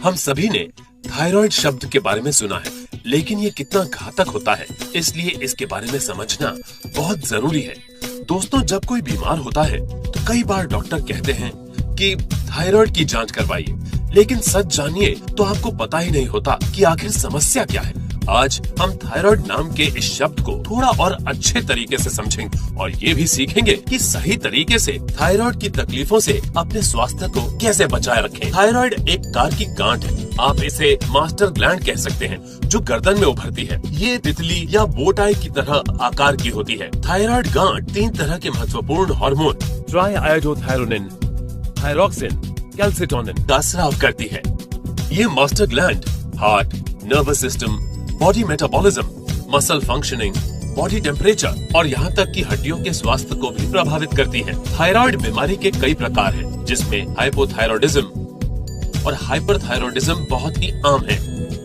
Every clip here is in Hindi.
हम सभी ने थायराइड शब्द के बारे में सुना है, लेकिन ये कितना घातक होता है, इसलिए इसके बारे में समझना बहुत जरूरी है। दोस्तों, जब कोई बीमार होता है तो कई बार डॉक्टर कहते हैं कि थायराइड की जांच करवाइए, लेकिन सच जानिए तो आपको पता ही नहीं होता कि आखिर समस्या क्या है। आज हम थायराइड नाम के इस शब्द को थोड़ा और अच्छे तरीके से समझेंगे और ये भी सीखेंगे कि सही तरीके से थायराइड की तकलीफों से अपने स्वास्थ्य को कैसे बचाए रखें। थायराइड एक कार की गांठ है, आप इसे मास्टर ग्लैंड कह सकते हैं, जो गर्दन में उभरती है। ये तितली या बोटाई की तरह आकार की होती है। थायराइड गांठ 3 तरह के महत्वपूर्ण हार्मोन ट्राईआयोडोथायरोनिन, थायरोक्सिन, कैल्सिटोनिन का स्राव करती है। ये master gland heart, nervous system, body metabolism, muscle functioning, body temperature और यहाँ तक कि हड्डियों के स्वास्थ्य को भी प्रभावित करती है। थायराइड बीमारी के कई प्रकार हैं, जिसमें हाइपोथायरॉयडिज्म और हाइपरथायरॉयडिज्म बहुत ही आम है।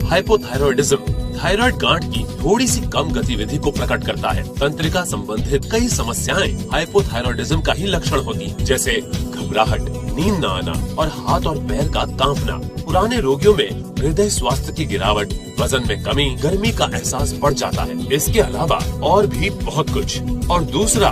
हाइपोथायरॉयडिज्म थायराइड गांठ की थोड़ी सी कम गतिविधि को प्रकट करता है। तंत्रिका संबंधित कई समस्याएं हाइपोथायरॉयडिज्म का ही लक्षण होती हैं, जैसे घबराहट, नींद न आना और हाथ और पैर का कांपना। पुराने रोगियों में हृदय स्वास्थ्य की गिरावट, वजन में कमी, गर्मी का एहसास बढ़ जाता है। इसके अलावा और भी बहुत कुछ। और दूसरा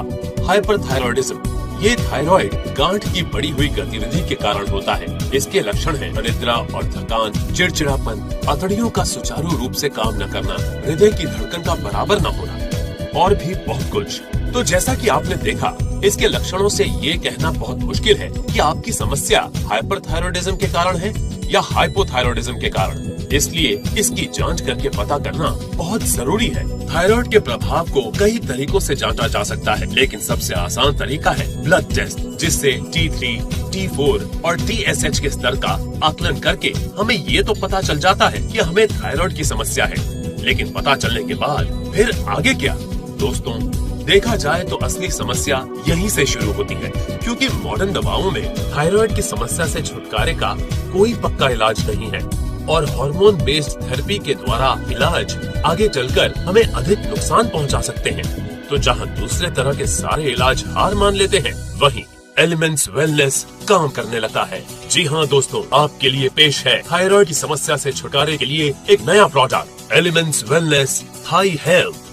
हाइपरथायरॉयडिज्म, ये थायराइड गांठ की बढ़ी हुई गतिविधि के कारण होता है। इसके लक्षण हैं अनिद्रा और थकान, चिड़चिड़ापन, अतड़ियों का सुचारू रूप से काम न करना, हृदय की धड़कन का बराबर न होना और भी बहुत कुछ। तो जैसा कि आपने देखा, इसके लक्षणों से ये कहना बहुत मुश्किल है कि आपकी समस्या हाइपरथायरॉयडिज्म के कारण है या हाइपोथायरॉयडिज्म के कारण। इसलिए इसकी जांच करके पता करना बहुत जरूरी है। थायराइड के प्रभाव को कई तरीकों से जांचा जा सकता है, लेकिन सबसे आसान तरीका है ब्लड टेस्ट, जिससे T3, T4 और TSH के स्तर का आकलन करके हमें ये तो पता चल जाता है कि हमें थायराइड की समस्या है। लेकिन पता चलने के बाद फिर आगे क्या? दोस्तों, देखा जाए तो असली समस्या यहीं से शुरू होती है, क्योंकि मॉडर्न दवाओं में थायराइड की समस्या से छुटकारे का कोई पक्का इलाज नहीं है और हार्मोन बेस्ड थेरेपी के द्वारा इलाज आगे चलकर हमें अधिक नुकसान पहुंचा सकते हैं। तो जहां दूसरे तरह के सारे इलाज हार मान लेते हैं, वहीं एलिमेंट्स वेलनेस काम करने लगता है। जी हाँ दोस्तों, आपके लिए पेश है थायराइड की समस्या से छुटकारे के लिए एक नया प्रोडक्ट, एलिमेंट्स वेलनेस थाई हेल्थ।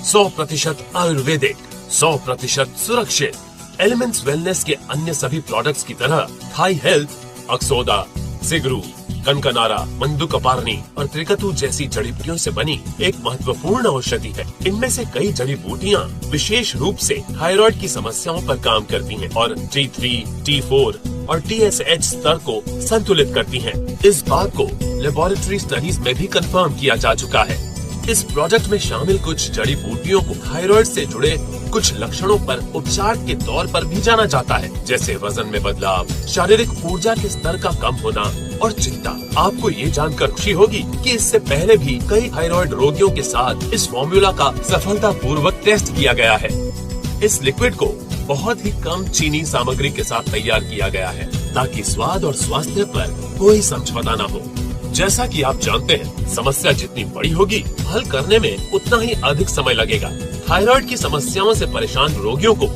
100% आयुर्वेदिक, 100% सुरक्षित। एलिमेंट्स वेलनेस के अन्य सभी प्रोडक्ट्स की तरह थाई हेल्थ अक्सोदा, सिगरू, कनकनारा, मंदुकपार्नी और त्रिकतु जैसी जड़ी बूटियों से बनी एक महत्वपूर्ण औषधि है। इनमें से कई जड़ी बूटियां विशेष रूप से थायराइड की समस्याओं पर काम करती हैं और T3, T4 और TSH स्तर को संतुलित करती हैं। इस बात को लेबोरेटरी स्टडीज में भी कंफर्म किया जा चुका है। इस प्रोजेक्ट में शामिल कुछ जड़ी बूटियों को थायराइड से जुड़े कुछ लक्षणों पर उपचार के तौर पर भी जाना जाता है, जैसे वजन में बदलाव, शारीरिक ऊर्जा के स्तर का कम होना और चिंता। आपको ये जानकर खुशी होगी कि इससे पहले भी कई थायराइड रोगियों के साथ इस फॉर्मूला का सफलतापूर्वक टेस्ट किया गया है। इस लिक्विड को बहुत ही कम चीनी सामग्री के साथ तैयार किया गया है, ताकि स्वाद और स्वास्थ्य पर कोई समझौता न हो। जैसा कि आप जानते हैं, समस्या जितनी बड़ी होगी, हल करने में उतना ही अधिक समय लगेगा। थायराइड की समस्याओं से परेशान रोगियों को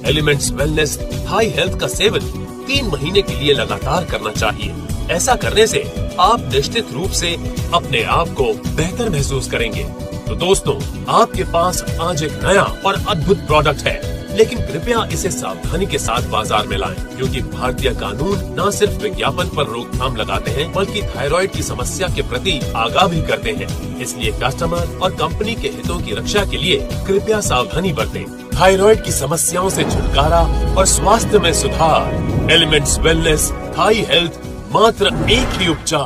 एलिमेंट्स वेलनेस थाई हेल्थ का सेवन 3 महीने के लिए लगातार करना चाहिए। ऐसा करने से आप निश्चित रूप से अपने आप को बेहतर महसूस करेंगे। तो दोस्तों, आपके पास आज एक नया और अद्भुत प्रोडक्ट है, लेकिन कृपया इसे सावधानी के साथ बाजार में लाएं, क्योंकि भारतीय कानून न सिर्फ विज्ञापन पर रोकथाम लगाते हैं, बल्कि थायराइड की समस्या के प्रति आगाह भी करते हैं। इसलिए कस्टमर और कंपनी के हितों की रक्षा के लिए कृपया सावधानी बरतें। थायराइड की समस्याओं से छुटकारा और स्वास्थ्य में सुधार। एलिमेंट्स वेलनेस थाई हेल्थ, मात्र एक ही उपचार।